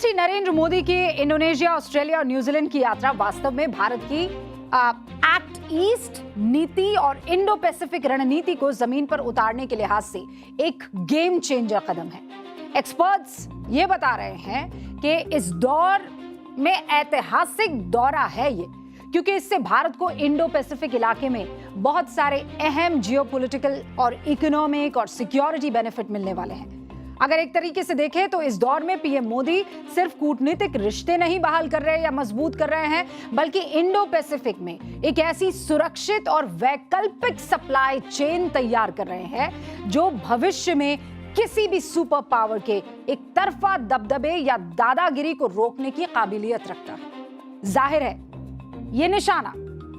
प्रधानमंत्री नरेंद्र मोदी की Indonesia, Australia और न्यूजीलैंड की यात्रा वास्तव में भारत की एक्ट ईस्ट नीति और इंडो पैसिफिक रणनीति को जमीन पर उतारने के लिहाज से एक गेम चेंजर कदम है। एक्सपर्ट्स ये बता रहे हैं कि इस दौर में ऐतिहासिक दौरा है ये, क्योंकि इससे भारत को इंडो पैसिफिक इलाके में बहुत सारे अहम जियोपॉलिटिकल और इकोनॉमिक और सिक्योरिटी बेनिफिट मिलने वाले हैं। अगर एक तरीके से देखें तो इस दौर में पीएम मोदी सिर्फ कूटनीतिक रिश्ते नहीं बहाल कर रहे या मजबूत कर रहे हैं, बल्कि इंडो पैसिफिक में एक ऐसी सुरक्षित और वैकल्पिक सप्लाई चेन तैयार कर रहे हैं जो भविष्य में किसी भी सुपर पावर के एक तरफा दबदबे या दादागिरी को रोकने की काबिलियत रखता है। जाहिर है ये निशाना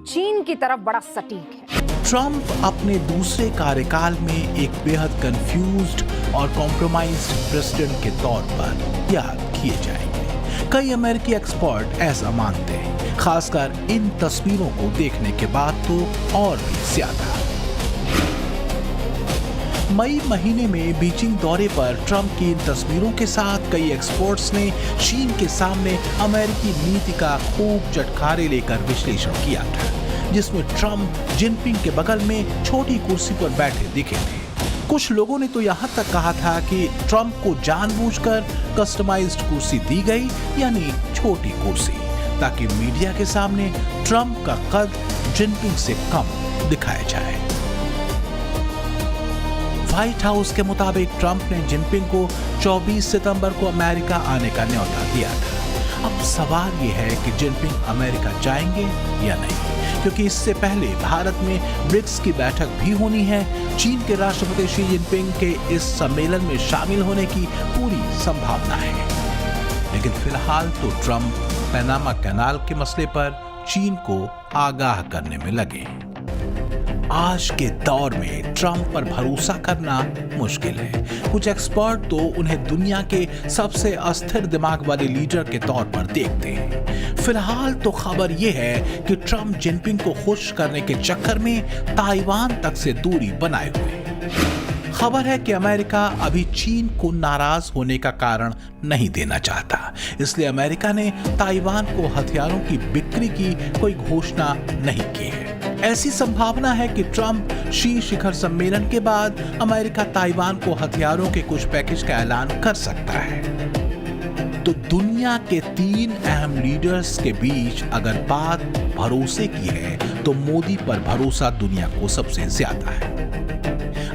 चीन की तरफ बड़ा सटीक है। ट्रंप अपने दूसरे कार्यकाल में एक बेहद कंफ्यूज्ड और कॉम्प्रोमाइज्ड प्रेसिडेंट के तौर पर याद किए जाएंगे। कई अमेरिकी एक्सपर्ट ऐसा मानते हैं, खासकर इन तस्वीरों को देखने के बाद तो और भी ज्यादा। मई महीने में बीजिंग दौरे पर ट्रंप की इन तस्वीरों के साथ कई एक्सपर्ट्स ने चीन के सामने अमेरिकी नीति का खूब चटखारे लेकर विश्लेषण किया था, जिसमें ट्रंप जिनपिंग के बगल में छोटी कुर्सी पर बैठे दिखे थे। कुछ लोगों ने तो यहां तक कहा था कि ट्रंप को जानबूझकर कस्टमाइज्ड कुर्सी दी गई, यानी छोटी कुर्सी, ताकि मीडिया के सामने ट्रंप का कद जिनपिंग से कम दिखाया जाए। व्हाइट हाउस के मुताबिक ट्रंप ने जिनपिंग को 24 सितंबर को अमेरिका आने का न्योता दिया था। अब सवाल यह है कि जिनपिंग अमेरिका जाएंगे या नहीं, क्योंकि इससे पहले भारत में ब्रिक्स की बैठक भी होनी है। चीन के राष्ट्रपति शी जिनपिंग के इस सम्मेलन में शामिल होने की पूरी संभावना है। लेकिन फिलहाल तो ट्रंप पैनामा कैनाल के मसले पर चीन को आगाह करने में लगे। आज के दौर में ट्रंप पर भरोसा करना मुश्किल है। कुछ एक्सपर्ट तो उन्हें दुनिया के सबसे अस्थिर दिमाग वाले लीडर के तौर पर देखते हैं। फिलहाल तो खबर यह है कि ट्रंप जिनपिंग को खुश करने के चक्कर में ताइवान तक से दूरी बनाए हुए हैं। खबर है कि अमेरिका अभी चीन को नाराज होने का कारण नहीं देना चाहता, इसलिए अमेरिका ने ताइवान को हथियारों की बिक्री की कोई घोषणा नहीं की है। ऐसी संभावना है कि ट्रंप शी शिखर सम्मेलन के बाद अमेरिका ताइवान को हथियारों के कुछ पैकेज का ऐलान कर सकता है। तो दुनिया के 3 अहम लीडर्स के बीच अगर बात भरोसे की है तो मोदी पर भरोसा दुनिया को सबसे ज्यादा है।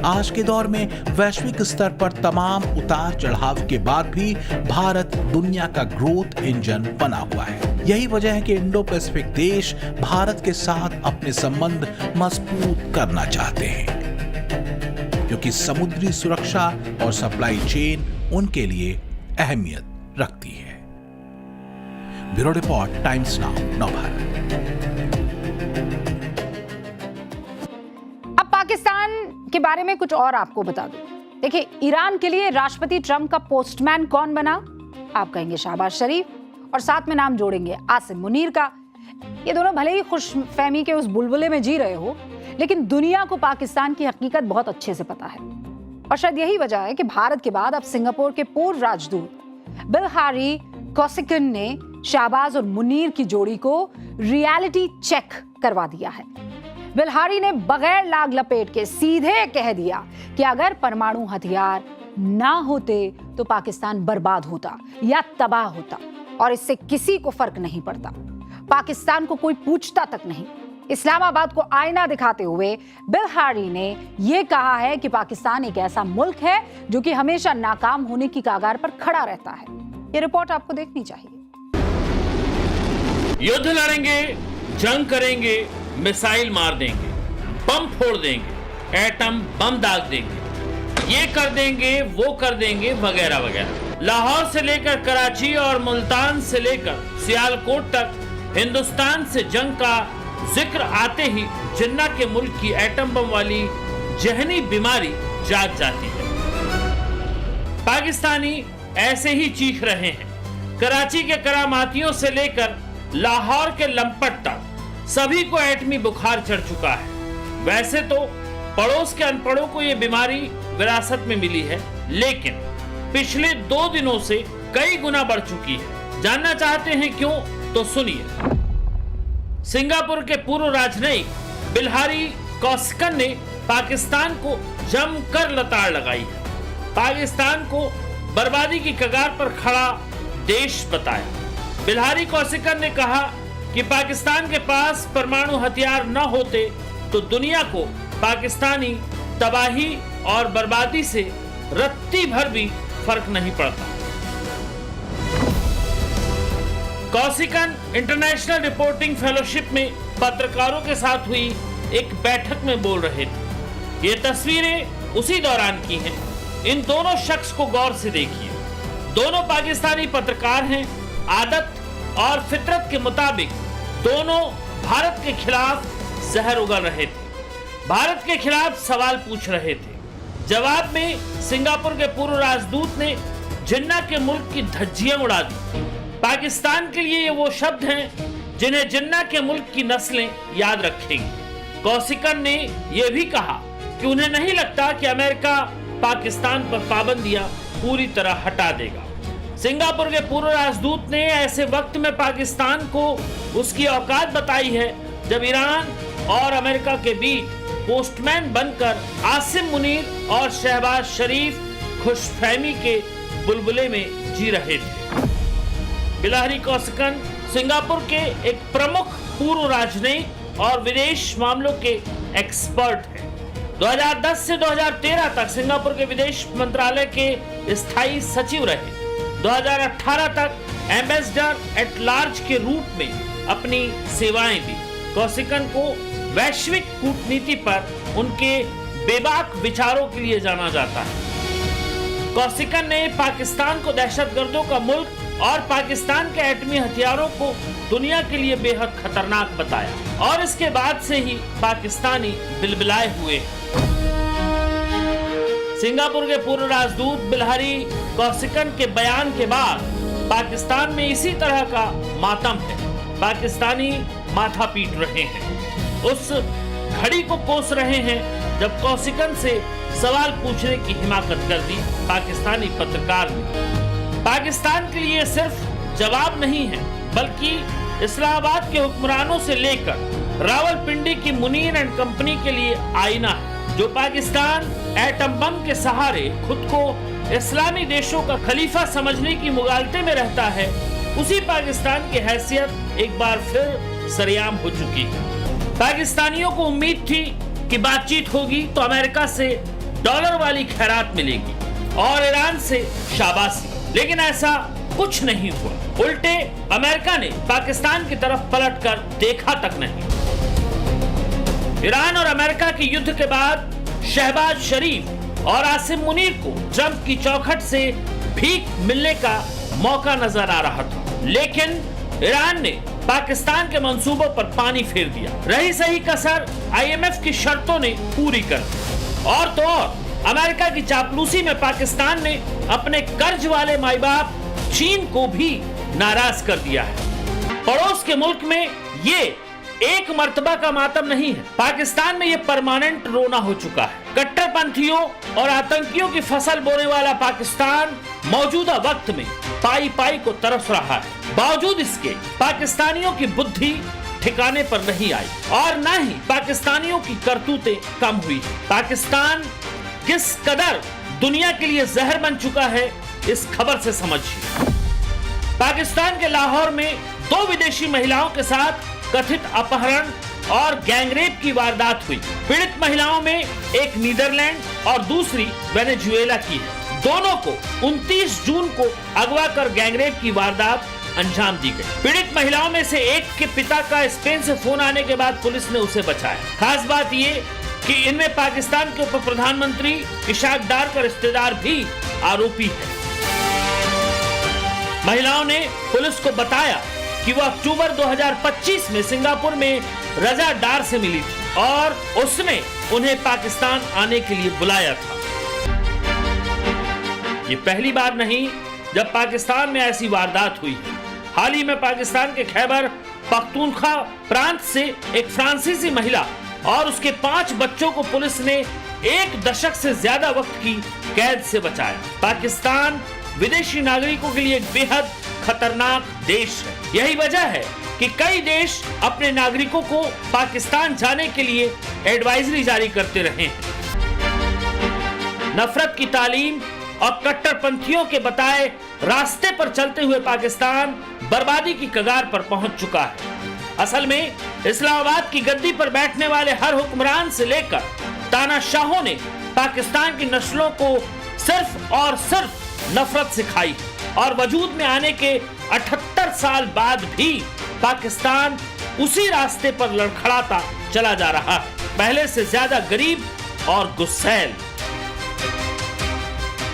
आज के दौर में वैश्विक स्तर पर तमाम उतार चढ़ाव के बाद भी भारत दुनिया का ग्रोथ इंजन बना हुआ है। यही वजह है कि इंडो पैसिफिक देश भारत के साथ अपने संबंध मजबूत करना चाहते हैं, क्योंकि समुद्री सुरक्षा और सप्लाई चेन उनके लिए अहमियत रखती है। Bureau report, times now, Navbharat. अब पाकिस्तान के बारे में कुछ और आपको बता दूं। देखिए, ईरान के लिए राष्ट्रपति ट्रंप का पोस्टमैन कौन बना? आप कहेंगे शहबाज शरीफ, और साथ में नाम जोड़ेंगे आसिम मुनीर का। ये दोनों भले ही खुशफहमी के उस बुलबुले में जी रहे हो, लेकिन दुनिया को पाकिस्तान की हकीकत बहुत अच्छे से पता है। और शायद यही वजह है कि भारत के बाद अब सिंगापुर के पूर्व राजदूत बिलहारी कौसिकन ने शहबाज और मुनीर की जोड़ी को रियलिटी चेक करवा दिया है। बिलहारी ने बगैर लाग लपेट के सीधे कह दिया कि अगर परमाणु हथियार ना होते तो पाकिस्तान बर्बाद होता या तबाह होता, और इससे किसी को फर्क नहीं पड़ता। पाकिस्तान को कोई पूछता तक नहीं। इस्लामाबाद को आईना दिखाते हुए बिलहारी ने यह कहा है कि पाकिस्तान एक ऐसा मुल्क है जो कि हमेशा नाकाम होने की कगार पर खड़ा रहता है। ये रिपोर्ट आपको देखनी चाहिए। युद्ध लड़ेंगे, जंग करेंगे, मिसाइल मार देंगे, बम फोड़ देंगे, एटम बम दाग देंगे, ये कर देंगे, वो कर देंगे, वगैरह वगैरह। लाहौर से लेकर कराची और मुल्तान से लेकर सियालकोट तक हिंदुस्तान से जंग का जिक्र आते ही जिन्ना के मुल्क की एटम बम वाली जहनी बीमारी जाग जाती है। पाकिस्तानी ऐसे ही चीख रहे हैं। कराची के करामातियों से लेकर लाहौर के लंपट तक सभी को एटमी बुखार चढ़ चुका है। वैसे तो पड़ोस के अनपढ़ों को यह बीमारी विरासत में मिली है, लेकिन पिछले 2 दिनों से कई गुना बढ़ चुकी है। जानना चाहते हैं क्यों? तो सुनिए। सिंगापुर के पूर्व राजनयिक बिल्हारी कौशिकन ने पाकिस्तान को जमकर लताड़ लगाई है। पाकिस्तान को बर्बादी की कगार पर खड़ा देश बताया। बिल्हारी कौशिकन ने कहा कि पाकिस्तान के पास परमाणु हथियार न होते तो दुनिया को पाकिस्तानी तबाही और बर्बादी से रत्ती भर भी फर्क नहीं पड़ता। कौशिकन इंटरनेशनल रिपोर्टिंग फेलोशिप में पत्रकारों के साथ हुई एक बैठक में बोल रहे थे। ये तस्वीरें उसी दौरान की हैं। इन दोनों शख्स को गौर से देखिए। दोनों पाकिस्तानी पत्रकार हैं। आदत और फितरत के मुताबिक दोनों भारत के खिलाफ जहर उगल रहे थे, भारत के खिलाफ सवाल पूछ रहे थे। जवाब में सिंगापुर के पूर्व राजदूत ने जिन्ना के मुल्क की धज्जियां उड़ा दी। पाकिस्तान के लिए ये वो शब्द हैं जिन्हें जिन्ना के मुल्क की नस्लें याद रखेंगी। कौशिकन ने यह भी कहा कि उन्हें नहीं लगता कि अमेरिका पाकिस्तान पर पाबंदियां पूरी तरह हटा देगा। सिंगापुर के पूर्व राजदूत ने ऐसे वक्त में पाकिस्तान को उसकी औकात बताई है जब ईरान और अमेरिका के बीच पोस्टमैन बनकर आसिम मुनीर और शहबाज शरीफ खुशफहमी के बुलबुले में जी रहे थे। बिल्हारी कौशिकन सिंगापुर के एक प्रमुख पूर्व राजनयिक और विदेश मामलों के एक्सपर्ट हैं। 2010 से 2013 तक सिंगापुर के विदेश मंत्रालय के स्थायी सचिव रहे। 2018 तक एम्बेसडर एट लार्ज के रूप में अपनी सेवाएं दी। कौशिकन को वैश्विक कूटनीति पर उनके बेबाक विचारों के लिए जाना जाता है। कौशिकन ने पाकिस्तान को दहशतगर्दों का मुल्क और पाकिस्तान के एटमी हथियारों को दुनिया के लिए बेहद खतरनाक बताया और इसके बाद से ही पाकिस्तानी बिलबिलाए हुए। सिंगापुर के पूर्व राजदूत बिल्हारी कौशिकन के बयान के बाद पाकिस्तान में इसी तरह का मातम है। पाकिस्तानी माथा पीट रहे हैं, उस घड़ी को कोस रहे हैं जब कौशिकन से सवाल पूछने की हिम्मत कर दी पाकिस्तानी पत्रकार ने। पाकिस्तान के लिए सिर्फ जवाब नहीं है बल्कि इस्लामाबाद के हुक्मरानों से लेकर रावलपिंडी की मुनीर एंड कंपनी के लिए आईना है। जो पाकिस्तान एटम बम के सहारे खुद को इस्लामी देशों का खलीफा समझने की मुगालते में रहता है, उसी पाकिस्तान की हैसियत एक बार फिर सरेआम हो चुकी है। पाकिस्तानियों को उम्मीद थी कि बातचीत होगी तो अमेरिका से डॉलर वाली खैरात मिलेगी और ईरान से शाबाशी, लेकिन ऐसा कुछ नहीं हुआ। उल्टे अमेरिका ने पाकिस्तान की तरफ पलटकर देखा तक नहीं। ईरान और अमेरिका के युद्ध के बाद शहबाज शरीफ और आसिम मुनीर को ट्रंप की चौखट से भीख मिलने का मौका नजर आ रहा था, लेकिन ईरान ने पाकिस्तान के मंसूबों पर पानी फेर दिया। रही सही कसर IMF की शर्तों ने पूरी कर दी और तो और अमेरिका की चापलूसी में पाकिस्तान ने अपने कर्ज वाले माई बाप चीन को भी नाराज कर दिया है। पड़ोस के मुल्क में ये एक मर्तबा का मातम नहीं है, पाकिस्तान में ये परमानेंट रोना हो चुका है। कट्टरपंथियों और आतंकियों की फसल बोने वाला पाकिस्तान मौजूदा वक्त में पाई पाई को तरस रहा है। बावजूद इसके पाकिस्तानियों की बुद्धि ठिकाने पर नहीं आई और न ही पाकिस्तानियों की करतूतें कम हुई। पाकिस्तान किस कदर दुनिया के लिए जहर बन चुका है इस खबर से समझिए। पाकिस्तान के लाहौर में 2 विदेशी महिलाओं के साथ कथित अपहरण और गैंगरेप की वारदात हुई। पीड़ित महिलाओं में एक नीदरलैंड और दूसरी वेनेजुएला की है। दोनों को 29 जून को अगवा कर गैंगरेप की वारदात अंजाम दी गई। पीड़ित महिलाओं में से एक के पिता का स्पेन से फोन आने के बाद पुलिस ने उसे बचाया। खास बात ये कि इनमें पाकिस्तान के उप प्रधानमंत्री इशाक डार का रिश्तेदार भी आरोपी है। महिलाओं ने पुलिस को बताया कि वह अक्टूबर 2025 में सिंगापुर में रजा डार से मिली थी और उसने उन्हें पाकिस्तान आने के लिए बुलाया था। ये पहली बार नहीं जब पाकिस्तान में ऐसी वारदात हुई है। हाल ही में पाकिस्तान के खैबर पख्तूनख्वा प्रांत से एक फ्रांसीसी महिला और उसके 5 बच्चों को पुलिस ने 1 दशक से ज्यादा वक्त की कैद से बचाया। पाकिस्तान विदेशी नागरिकों के लिए एक बेहद खतरनाक देश है। यही वजह है कि कई देश अपने नागरिकों को पाकिस्तान जाने के लिए एडवाइजरी जारी करते रहे हैं। नफरत की तालीम और कट्टरपंथियों के बताए रास्ते पर चलते हुए पाकिस्तान बर्बादी की कगार पर पहुंच चुका है। असल में इस्लामाबाद की गद्दी पर बैठने वाले हर हुक्मरान से लेकर तानाशाहों ने पाकिस्तान की नस्लों को सिर्फ और सिर्फ नफरत सिखाई और वजूद में आने के 78 साल बाद भी पाकिस्तान उसी रास्ते पर लड़खड़ाता चला जा रहा है, पहले से ज्यादा गरीब और गुस्सैल।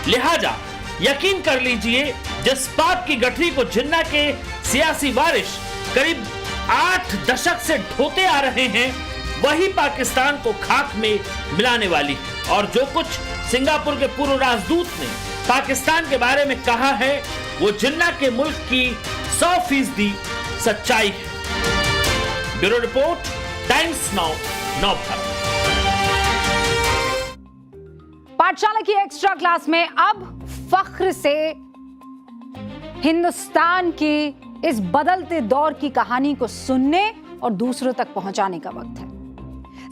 लिहाजा यकीन कर लीजिए, जिस पाप की गठरी को जिन्ना के सियासी वारिश करीब 8 दशक से ढोते आ रहे हैं, वही पाकिस्तान को खाक में मिलाने वाली है। और जो कुछ सिंगापुर के पूर्व राजदूत ने पाकिस्तान के बारे में कहा है, वो जिन्ना के मुल्क की 100% सच्चाई है। ब्यूरो रिपोर्ट, टाइम्स नाउ, नौ भारत। पाठशाला की एक्स्ट्रा क्लास में अब फख्र से हिंदुस्तान की इस बदलते दौर की कहानी को सुनने और दूसरों तक पहुंचाने का वक्त है।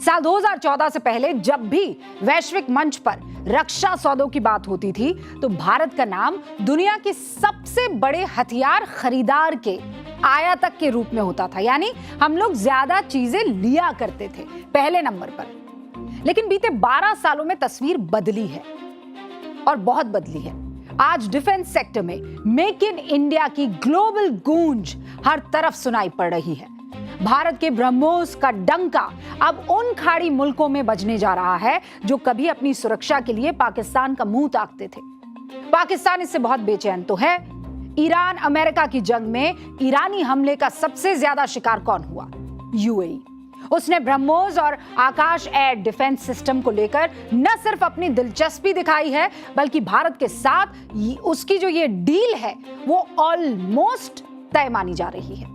साल 2014 से पहले जब भी वैश्विक मंच पर रक्षा सौदों की बात होती थी तो भारत का नाम दुनिया के सबसे बड़े हथियार खरीदार के आयातक के रूप में होता था, यानी हम लोग ज्यादा चीजें लिया करते थे पहले नंबर पर। लेकिन बीते 12 सालों में तस्वीर बदली है और बहुत बदली है। आज डिफेंस सेक्टर में मेक इन इंडिया की ग्लोबल गूंज हर तरफ सुनाई पड़ रही है। भारत के ब्रह्मोस का डंका अब उन खाड़ी मुल्कों में बजने जा रहा है जो कभी अपनी सुरक्षा के लिए पाकिस्तान का मुंह ताकते थे। पाकिस्तान इससे बहुत बेचैन तो है। ईरान अमेरिका की जंग में ईरानी हमले का सबसे ज्यादा शिकार कौन हुआ? यूएई। उसने ब्रह्मोस और आकाश एयर डिफेंस सिस्टम को लेकर न सिर्फ अपनी दिलचस्पी दिखाई है, बल्कि भारत के साथ उसकी जो ये डील है वो ऑलमोस्ट तय मानी जा रही है।